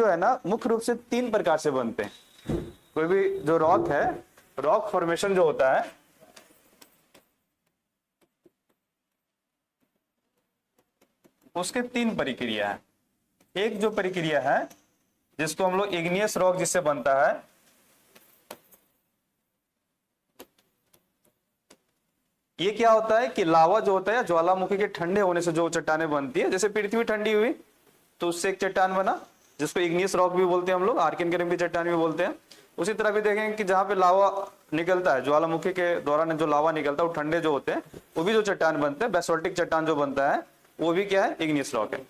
जो है ना मुख्य रूप से 3 प्रकार से बनते हैं। कोई भी जो रॉक है, रॉक फॉर्मेशन जो होता है उसके 3 प्रक्रिया है। एक जो प्रक्रिया है जिसको हम लोग इग्नियस रॉक जिससे बनता है, ये क्या होता है कि लावा जो होता है ज्वालामुखी के ठंडे होने से जो चट्टाने बनती है, जैसे पृथ्वी ठंडी हुई तो उससे एक चट्टान बना जिसको इग्नियस रॉक भी बोलते हैं हम लोग, आर्कियन की चट्टान भी बोलते हैं। उसी तरह भी देखेंगे कि जहां पे लावा निकलता है, ज्वालामुखी के दौरान जो लावा निकलता है वो ठंडे जो होते हैं वो भी जो चट्टान बनते हैं, बेसोल्टिक चट्टान जो बनता है वो भी क्या है, इग्नियस रॉक है।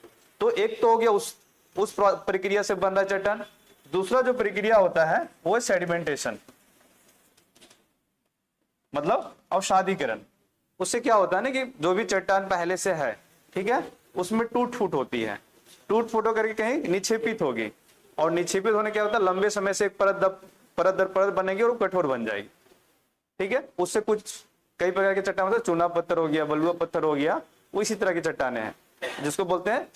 तो एक तो हो गया उस प्रक्रिया से बन रहा है चट्टान। दूसरा जो प्रक्रिया होता है वो है सेडिमेंटेशन, मतलब अवसादीकरण। उससे क्या होता है ना कि जो भी चट्टान पहले से है, ठीक है, उसमें टूट फूट होती है, टूट फूट होकर कहीं निक्षेपित होगी, और निक्षेपित होने क्या होता है, लंबे समय से एक परत दर परत बनेगी और कठोर बन जाएगी, ठीक है। उससे कुछ कई प्रकार के चट्टान मतलब चूना पत्थर हो गया, बलुआ पत्थर हो गया, वो इसी तरह की चट्टाने हैं जिसको बोलते हैं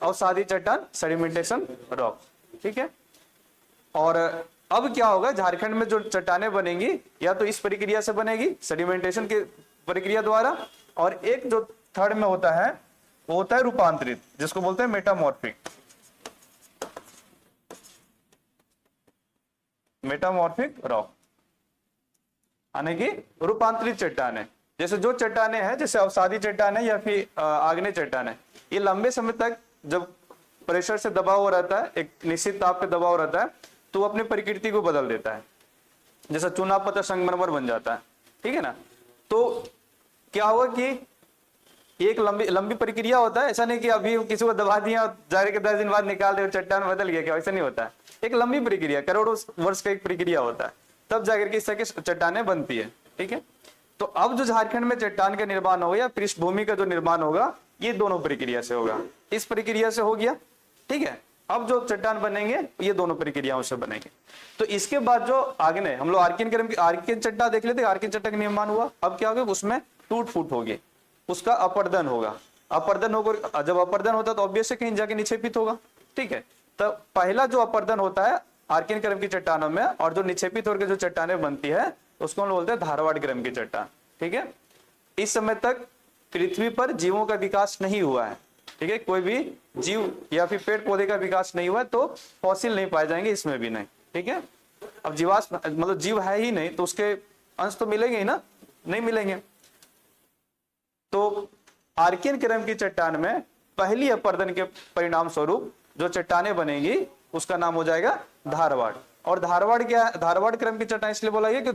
अवसादी चट्टान, सेडिमेंटेशन रॉक, ठीक है। और अब क्या होगा, झारखंड में जो चट्टाने बनेंगी या तो इस प्रक्रिया से बनेगी सेडिमेंटेशन की प्रक्रिया द्वारा, और एक जो थर्ड में होता है वो होता है रूपांतरित, जिसको बोलते हैं मेटामॉर्फिक, मेटामॉर्फिक रॉक, यानी कि रूपांतरित चट्टान है। जैसे जो चट्टाने हैं, जैसे अवसादी चट्टान है या फिर आग्नेय चट्टान है, ये लंबे समय तक जब प्रेशर से दबाव रहता है, एक निश्चित ताप पे दबाव रहता है, तो वो अपनी प्रकृति को बदल देता है, जैसा चूना पत्थर संगमरमर बन जाता है, ठीक है ना। तो क्या हुआ कि एक लंबी प्रक्रिया होता है, ऐसा नहीं कि अभी किसी को दबा दिया जाने के 10 दिन बाद निकाल दे चट्टान बदल गया, क्या ऐसा नहीं होता है। एक लंबी प्रक्रिया, करोड़ों वर्ष का एक प्रक्रिया होता है, तब जाकर के इस तरह की चट्टाने बनती है, ठीक है। तो अब जो झारखंड में चट्टान का निर्माण होगा या पृष्ठभूमि का जो निर्माण होगा, ये दोनों प्रक्रिया से होगा। इस प्रक्रिया से हो गया, ठीक है। अब जो चट्टान बनेंगे ये दोनों प्रक्रियाओं से बनेंगे। तो इसके बाद जो आग्नेय, हम लोग आर्कियन चट्टान देख लेते, आर्कियन चट्टान का निर्माण हुआ। अब क्या होगा, उसमें टूट फूट होगी, उसका अपर्दन होगा। अपर्दन होकर जब अपर्दन होता है तो ऑब्वियस कहीं जाके निक्षेपित होगा, ठीक है। तो पहला जो अपर्दन होता है आर्कियन क्रम की चट्टानों में, और जो निक्षेपित होकर जो चट्टाने बनती है उसको हम बोलते हैं धारवाड़ क्रम की चट्टान, ठीक है। इस समय तक पृथ्वी पर जीवों का विकास नहीं हुआ है, ठीक है, कोई भी जीव या फिर पेड़ पौधे का विकास नहीं हुआ है, तो फॉसिल नहीं पाए जाएंगे इसमें भी नहीं, ठीक है। अब जीवाश्म मतलब जीव है ही नहीं तो उसके अंश तो मिलेंगे ही ना, नहीं मिलेंगे। तो आर्कियन क्रम की चट्टान में पहली अपर्दन के परिणाम स्वरूप जो चट्टाने बनेगी उसका नाम हो जाएगा धारवाड़। और धारवाड़ क्या है, धारवाड़ क्रम की चट्टान इसलिए बोला गया कि